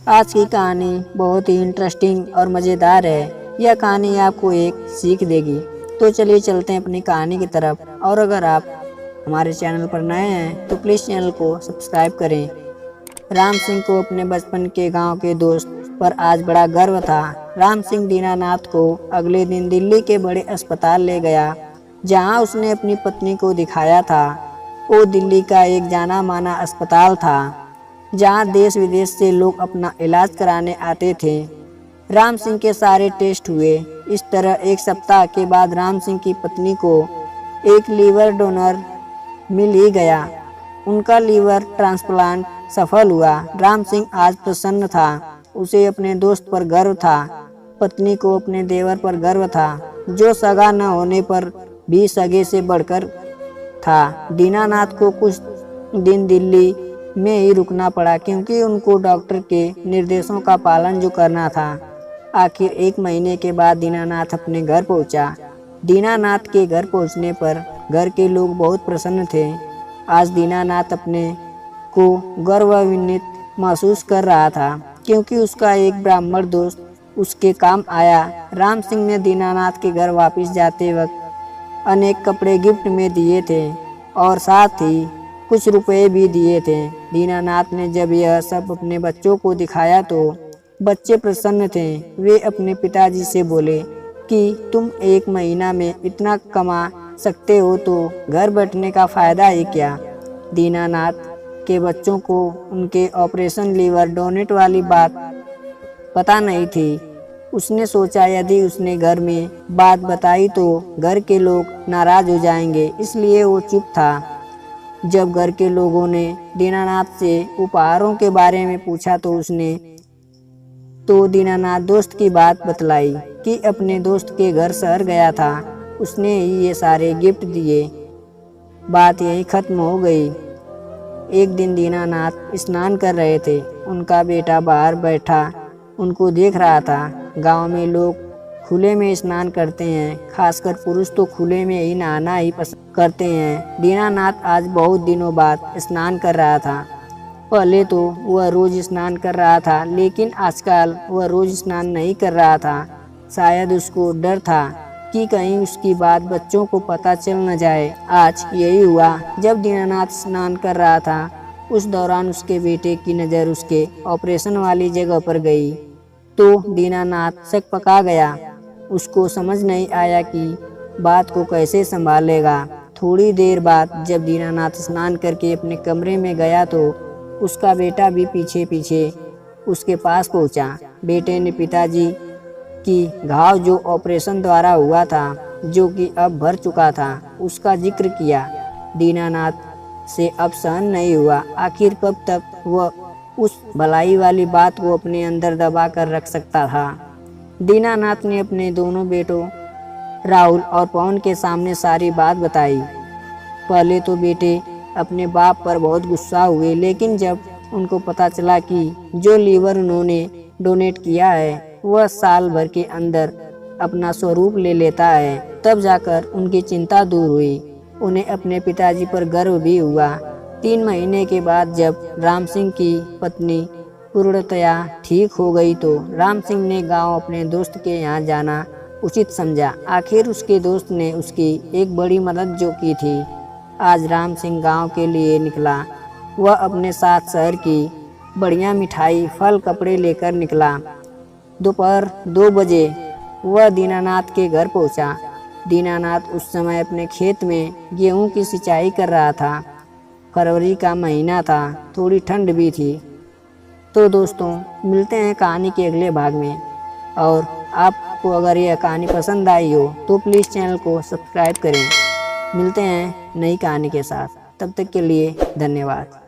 आज की कहानी बहुत ही इंटरेस्टिंग और मज़ेदार है। यह कहानी आपको एक सीख देगी। तो चलिए चलते हैं अपनी कहानी की तरफ। और अगर आप हमारे चैनल पर नए हैं तो प्लीज़ चैनल को सब्सक्राइब करें। राम सिंह को अपने बचपन के गांव के दोस्त पर आज बड़ा गर्व था। राम सिंह दीनानाथ को अगले दिन दिल्ली के बड़े अस्पताल ले गया, जहां उसने अपनी पत्नी को दिखाया था। वो दिल्ली का एक जाना माना अस्पताल था, जहां देश विदेश से लोग अपना इलाज कराने आते थे। राम सिंह के सारे टेस्ट हुए। इस तरह एक सप्ताह के बाद राम सिंह की पत्नी को एक लीवर डोनर मिल ही गया। उनका लीवर ट्रांसप्लांट सफल हुआ। राम सिंह आज प्रसन्न था। उसे अपने दोस्त पर गर्व था, पत्नी को अपने देवर पर गर्व था, जो सगा न होने पर भी सगे से बढ़कर था। दीनानाथ को कुछ दिन दिल्ली में ही रुकना पड़ा, क्योंकि उनको डॉक्टर के निर्देशों का पालन जो करना था। आखिर 1 महीने के बाद दीनानाथ अपने घर पहुंचा। दीनानाथ के घर पहुंचने पर घर के लोग बहुत प्रसन्न थे। आज दीनानाथ अपने को गौरवान्वित महसूस कर रहा था, क्योंकि उसका एक ब्राह्मण दोस्त उसके काम आया। राम सिंह ने दीनानाथ के घर वापस जाते वक्त अनेक कपड़े गिफ्ट में दिए थे और साथ ही कुछ रुपए भी दिए थे। दीनानाथ ने जब यह सब अपने बच्चों को दिखाया तो बच्चे प्रसन्न थे। वे अपने पिताजी से बोले कि तुम 1 महीना में इतना कमा सकते हो तो घर बैठने का फ़ायदा है क्या। दीनानाथ के बच्चों को उनके ऑपरेशन लीवर डोनेट वाली बात पता नहीं थी। उसने सोचा यदि उसने घर में बात बताई तो घर के लोग नाराज हो जाएंगे, इसलिए वो चुप था। जब घर के लोगों ने दीनानाथ से उपहारों के बारे में पूछा तो दीनानाथ दोस्त की बात बतलाई कि अपने दोस्त के घर शहर गया था, उसने ही ये सारे गिफ्ट दिए। बात यही खत्म हो गई। एक दिन दीनानाथ स्नान कर रहे थे। उनका बेटा बाहर बैठा उनको देख रहा था। गांव में लोग खुले में स्नान करते हैं, खासकर पुरुष तो खुले में ही नहाना ही पसंद करते हैं। दीनानाथ आज बहुत दिनों बाद स्नान कर रहा था। पहले तो वह रोज स्नान कर रहा था, लेकिन आजकल वह रोज स्नान नहीं कर रहा था। शायद उसको डर था कि कहीं उसकी बात बच्चों को पता चल न जाए। आज यही हुआ। जब दीनानाथ स्नान कर रहा था, उस दौरान उसके बेटे की नज़र उसके ऑपरेशन वाली जगह पर गई तो दीनानाथ शक पका गया। उसको समझ नहीं आया कि बात को कैसे संभालेगा। थोड़ी देर बाद जब दीनानाथ स्नान करके अपने कमरे में गया तो उसका बेटा भी पीछे पीछे उसके पास पहुंचा। बेटे ने पिताजी की घाव जो ऑपरेशन द्वारा हुआ था, जो कि अब भर चुका था, उसका जिक्र किया। दीनानाथ से अब सहन नहीं हुआ। आखिर कब तक वह उस भलाई वाली बात को अपने अंदर दबा कर रख सकता था। दीनानाथ ने अपने दोनों बेटों राहुल और पवन के सामने सारी बात बताई। पहले तो बेटे अपने बाप पर बहुत गुस्सा हुए, लेकिन जब उनको पता चला कि जो लीवर उन्होंने डोनेट किया है वह साल भर के अंदर अपना स्वरूप ले लेता है, तब जाकर उनकी चिंता दूर हुई। उन्हें अपने पिताजी पर गर्व भी हुआ। 3 महीने के बाद जब राम सिंह की पत्नी पूर्णतया ठीक हो गई तो राम सिंह ने गांव अपने दोस्त के यहाँ जाना उचित समझा। आखिर उसके दोस्त ने उसकी एक बड़ी मदद जो की थी। आज राम सिंह गांव के लिए निकला। वह अपने साथ शहर की बढ़िया मिठाई, फल, कपड़े लेकर निकला। दोपहर 2 बजे वह दीनानाथ के घर पहुंचा। दीनानाथ उस समय अपने खेत में गेहूं की सिंचाई कर रहा था। फरवरी का महीना था, थोड़ी ठंड भी थी। तो दोस्तों, मिलते हैं कहानी के अगले भाग में। और आपको अगर यह कहानी पसंद आई हो तो प्लीज़ चैनल को सब्सक्राइब करें। मिलते हैं नई कहानी के साथ। तब तक के लिए धन्यवाद।